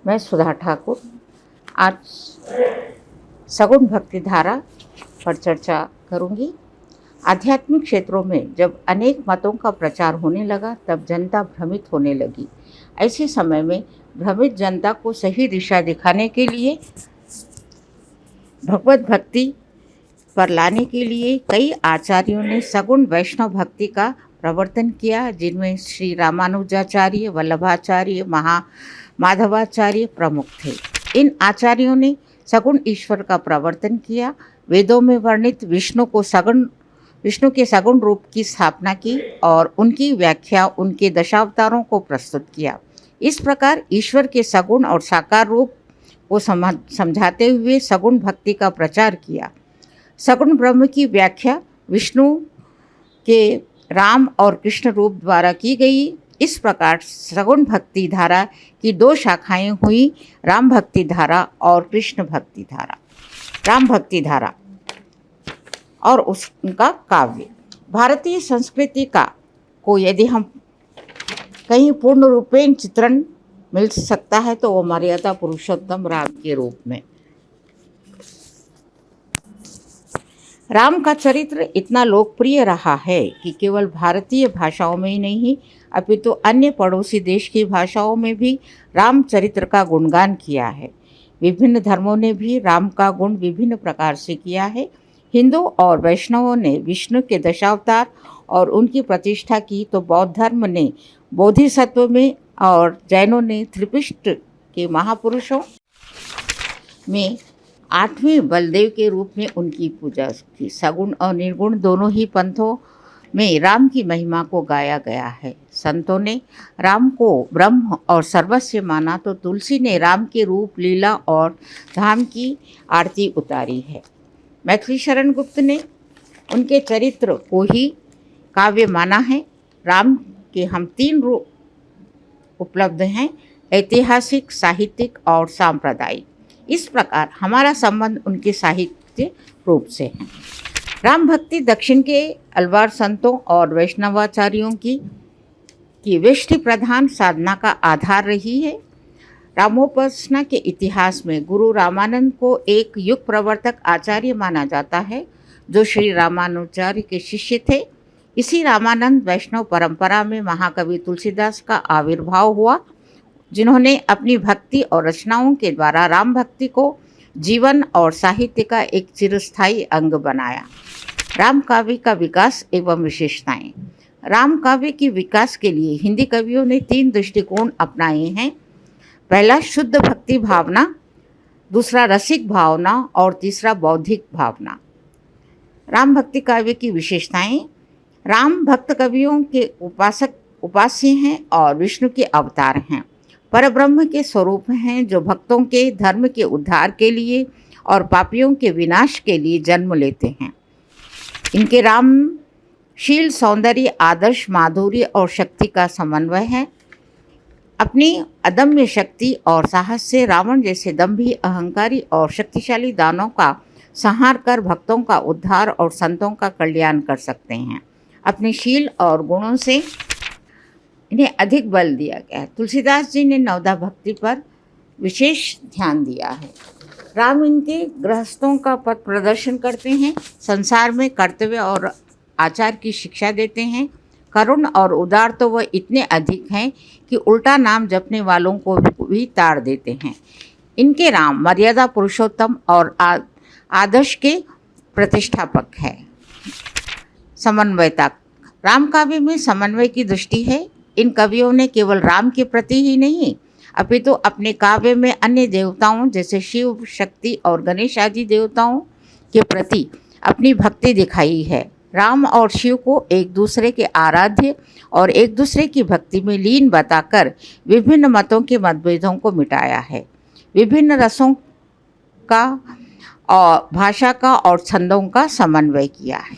मैं सुधा ठाकुर आज सगुण भक्ति धारा पर चर्चा करूंगी। आध्यात्मिक क्षेत्रों में जब अनेक मतों का प्रचार होने लगा तब जनता भ्रमित होने लगी। ऐसे समय में भ्रमित जनता को सही दिशा दिखाने के लिए भगवत भक्ति पर लाने के लिए कई आचार्यों ने सगुण वैष्णव भक्ति का प्रवर्तन किया, जिनमें श्री रामानुजाचार्य, वल्लभाचार्य, माधवाचार्य प्रमुख थे। इन आचार्यों ने सगुण ईश्वर का प्रवर्तन किया, वेदों में वर्णित विष्णु के सगुण रूप की स्थापना की और उनकी व्याख्या उनके दशावतारों को प्रस्तुत किया। इस प्रकार ईश्वर के सगुण और साकार रूप को समझाते हुए सगुण भक्ति का प्रचार किया। सगुण ब्रह्म की व्याख्या विष्णु के राम और कृष्ण रूप द्वारा की गई। इस प्रकार सगुण भक्ति धारा की दो शाखाएं हुई, राम भक्ति धारा और कृष्ण भक्ति धारा। राम भक्ति धारा और उसका काव्य। भारतीय संस्कृति को यदि हम कहीं पूर्ण रूपेण चित्रण मिल सकता है तो वो मर्यादा पुरुषोत्तम राम के रूप में। राम का चरित्र इतना लोकप्रिय रहा है कि केवल भारतीय भाषाओं में ही नहीं अपितु अन्य पड़ोसी देश की भाषाओं में भी राम चरित्र का गुणगान किया है। विभिन्न धर्मों ने भी राम का गुण विभिन्न प्रकार से किया है। हिंदू और वैष्णवों ने विष्णु के दशावतार और उनकी प्रतिष्ठा की तो बौद्ध धर्म ने बोधिसत्व में और जैनों ने त्रिपिष्ट के महापुरुषों में आठवें बलदेव के रूप में उनकी पूजा की। सगुण और निर्गुण दोनों ही पंथों में राम की महिमा को गाया गया है। संतों ने राम को ब्रह्म और सर्वस्व माना तो तुलसी ने राम के रूप, लीला और धाम की आरती उतारी है। मैथिली शरण गुप्त ने उनके चरित्र को ही काव्य माना है। राम के हम तीन रूप उपलब्ध हैं, ऐतिहासिक, साहित्यिक और सांप्रदायिक। इस प्रकार हमारा संबंध उनके साहित्य रूप से है। राम भक्ति दक्षिण के अलवार संतों और वैष्णवाचार्यों की वेष्टि प्रधान साधना का आधार रही है। रामोपासना के इतिहास में गुरु रामानंद को एक युग प्रवर्तक आचार्य माना जाता है, जो श्री रामानुजाचार्य के शिष्य थे। इसी रामानंद वैष्णव परंपरा में महाकवि तुलसीदास का आविर्भाव हुआ, जिन्होंने अपनी भक्ति और रचनाओं के द्वारा राम भक्ति को जीवन और साहित्य का एक चिरस्थायी अंग बनाया। राम काव्य का विकास एवं विशेषताएं। राम काव्य के विकास के लिए हिंदी कवियों ने तीन दृष्टिकोण अपनाए हैं। पहला शुद्ध भक्ति भावना, दूसरा रसिक भावना और तीसरा बौद्धिक भावना। राम भक्ति काव्य की विशेषताएं। राम भक्त कवियों के उपास्य हैं और विष्णु के अवतार हैं। परब्रह्म के स्वरूप हैं जो भक्तों के धर्म के उद्धार के लिए और पापियों के विनाश के लिए जन्म लेते हैं। इनके रामशील सौंदर्य, आदर्श, माधुर्य और शक्ति का समन्वय है। अपनी अदम्य शक्ति और साहस से रावण जैसे दंभी, अहंकारी और शक्तिशाली दानवों का संहार कर भक्तों का उद्धार और संतों का कल्याण कर सकते हैं। अपने शील और गुणों से इन्हें अधिक बल दिया गया है। तुलसीदास जी ने नवदा भक्ति पर विशेष ध्यान दिया है। राम इनके गृहस्थों का पथ प्रदर्शन करते हैं, संसार में कर्तव्य और आचार की शिक्षा देते हैं। करुण और उदार तो वह इतने अधिक हैं कि उल्टा नाम जपने वालों को भी ताड़ देते हैं। इनके राम मर्यादा पुरुषोत्तम और आदर्श के प्रतिष्ठापक है। समन्वयता। राम काव्य में समन्वय की दृष्टि है। इन कवियों ने केवल राम के प्रति ही नहीं अपितु अपने काव्य में अन्य देवताओं जैसे शिव, शक्ति और गणेश आदि देवताओं के प्रति अपनी भक्ति दिखाई है। राम और शिव को एक दूसरे के आराध्य और एक दूसरे की भक्ति में लीन बताकर विभिन्न मतों के मतभेदों को मिटाया है। विभिन्न रसों का और भाषा का और छंदों का समन्वय किया है।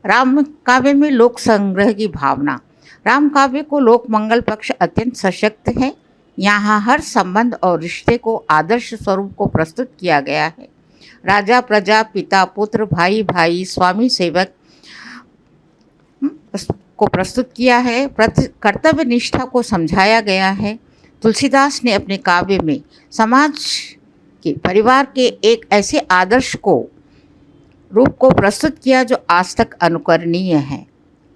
राम काव्य में लोक संग्रह की भावना। राम काव्य को लोक मंगल पक्ष अत्यंत सशक्त है। यहाँ हर संबंध और रिश्ते को आदर्श स्वरूप को प्रस्तुत किया गया है। राजा, प्रजा, पिता, पुत्र, भाई भाई, स्वामी, सेवक को प्रस्तुत किया है। कर्तव्य निष्ठा को समझाया गया है। तुलसीदास ने अपने काव्य में समाज के, परिवार के एक ऐसे आदर्श को रूप को प्रस्तुत किया जो आज तक अनुकरणीय है।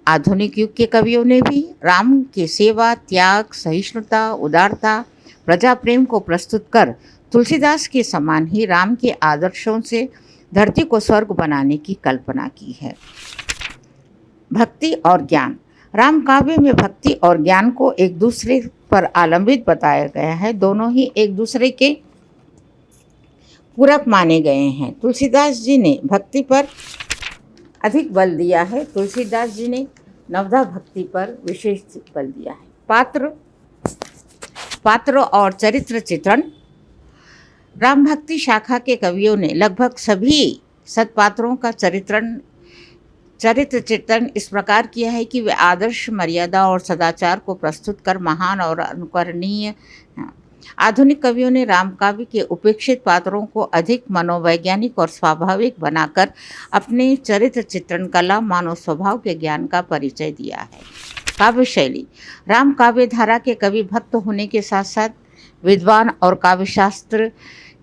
आधुनिक युग के कवियों ने भी राम की सेवा, त्याग, सहिष्णुता, उदारता, प्रजा प्रेम को प्रस्तुत कर तुलसीदास के समान ही राम के आदर्शों से धरती को स्वर्ग बनाने की कल्पना की है। भक्ति और ज्ञान। राम काव्य में भक्ति और ज्ञान को एक दूसरे पर आलंबित बताया गया है। दोनों ही एक दूसरे के पूरक माने गए हैं। तुलसीदास जी ने भक्ति पर अधिक बल दिया है। तुलसीदास जी ने नवधा भक्ति पर विशेष बल दिया है। पात्र और चरित्र चित्रण। राम भक्ति शाखा के कवियों ने लगभग सभी सत्पात्रों का चरित्र चित्रण इस प्रकार किया है कि वे आदर्श, मर्यादा और सदाचार को प्रस्तुत कर महान और अनुकरणीय हैं। आधुनिक कवियों ने राम काव्य के उपेक्षित पात्रों को अधिक मनोवैज्ञानिक और स्वाभाविक बनाकर अपने चरित्र चित्रण कला, मानव स्वभाव के ज्ञान का परिचय दिया है। काव्य शैली। राम काव्य धारा के कवि भक्त होने के साथ साथ विद्वान और काव्यशास्त्र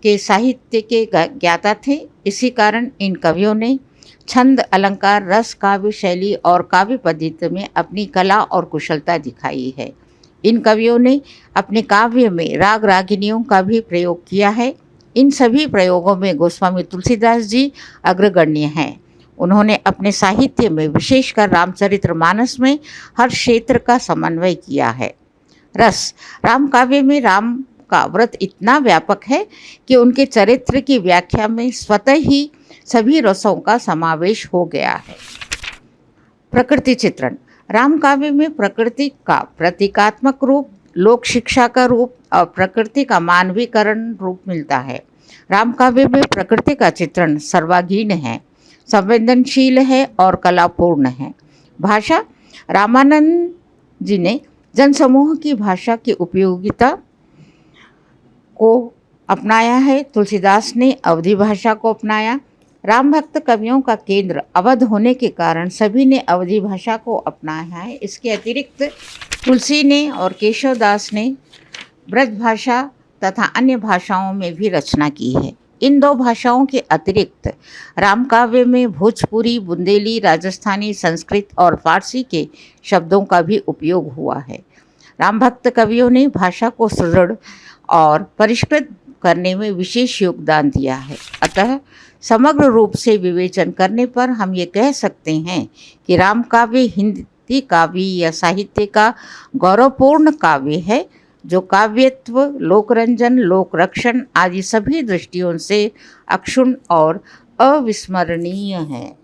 के साहित्य के ज्ञाता थे। इसी कारण इन कवियों ने छंद, अलंकार, रस, काव्य शैली और काव्य पद्धति में अपनी कला और कुशलता दिखाई है। इन कवियों ने अपने काव्य में राग रागिनियों का भी प्रयोग किया है। इन सभी प्रयोगों में गोस्वामी तुलसीदास जी अग्रगण्य हैं। उन्होंने अपने साहित्य में विशेषकर रामचरितमानस में हर क्षेत्र का समन्वय किया है। रस। राम काव्य में राम का व्रत इतना व्यापक है कि उनके चरित्र की व्याख्या में स्वतः ही सभी रसों का समावेश हो गया है। प्रकृति चित्रण। राम काव्य में प्रकृति का प्रतीकात्मक रूप, लोक शिक्षा का रूप और प्रकृति का मानवीकरण रूप मिलता है। राम काव्य में प्रकृति का चित्रण सर्वांगीण है, संवेदनशील है और कलापूर्ण है। भाषा। रामानंद जी ने जनसमूह की भाषा की उपयोगिता को अपनाया है। तुलसीदास ने अवधी भाषा को अपनाया। राम भक्त कवियों का केंद्र अवध होने के कारण सभी ने अवधी भाषा को अपनाया है। इसके अतिरिक्त तुलसी ने और केशवदास ने ब्रज भाषा तथा अन्य भाषाओं में भी रचना की है। इन दो भाषाओं के अतिरिक्त राम काव्य में भोजपुरी, बुंदेली, राजस्थानी, संस्कृत और फारसी के शब्दों का भी उपयोग हुआ है। राम भक्त कवियों ने भाषा को सुदृढ़ और परिष्कृत करने में विशेष योगदान दिया है। अतः समग्र रूप से विवेचन करने पर हम ये कह सकते हैं कि राम काव्य हिंदी काव्य या साहित्य का गौरवपूर्ण काव्य है, जो काव्यत्व, लोकरंजन, लोकरक्षण आदि सभी दृष्टियों से अक्षुण्ण और अविस्मरणीय है।